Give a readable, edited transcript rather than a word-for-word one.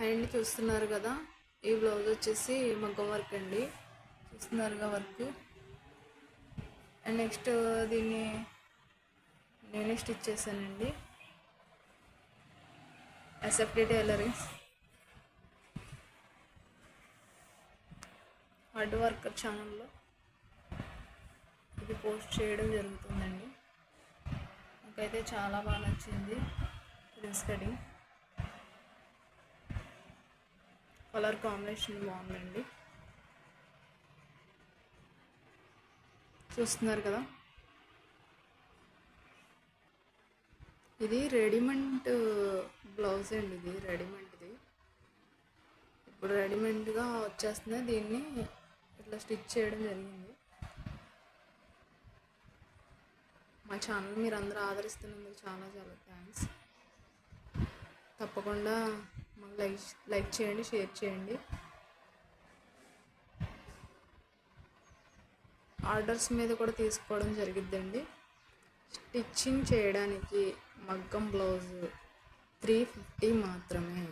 And చూస్తున్నారు కదా, ఈ బ్లౌజ్ వచ్చేసి మగ్గం వర్క్ అండి. చూస్తున్నారుగా వర్క్. అండ్ నెక్స్ట్ దీన్ని నేనే స్టిచ్ చేశానండి. ఎస్ఎఫ్డి టైలరింగ్స్ హార్డ్ వర్కర్ ఛానల్లో ఇది పోస్ట్ చేయడం జరుగుతుందండి. నాకైతే చాలా బాగా నచ్చింది ప్రిన్స్ కటింగ్. కలర్ కాంబినేషన్ బాగుందండి. చూస్తున్నారు కదా, ఇది రెడీమేడ్ బ్లౌజ్ అండి. ఇది రెడీమేడ్ది, ఇప్పుడు రెడీమేడ్గా వచ్చేస్తుంది. దీన్ని ఇట్లా స్టిచ్ చేయడం జరిగింది. మా ఛానల్ మీరు అందరూ ఆదరిస్తున్నందుకు చాలా చాలా థ్యాంక్స్. తప్పకుండా మాకు లైక్ చేయండి, షేర్ చేయండి. ఆర్డర్స్ మీద కూడా తీసుకోవడం జరిగిద్దండి. స్టిచ్చింగ్ చేయడానికి మగ్గం బ్లౌజ్ 350 మాత్రమే.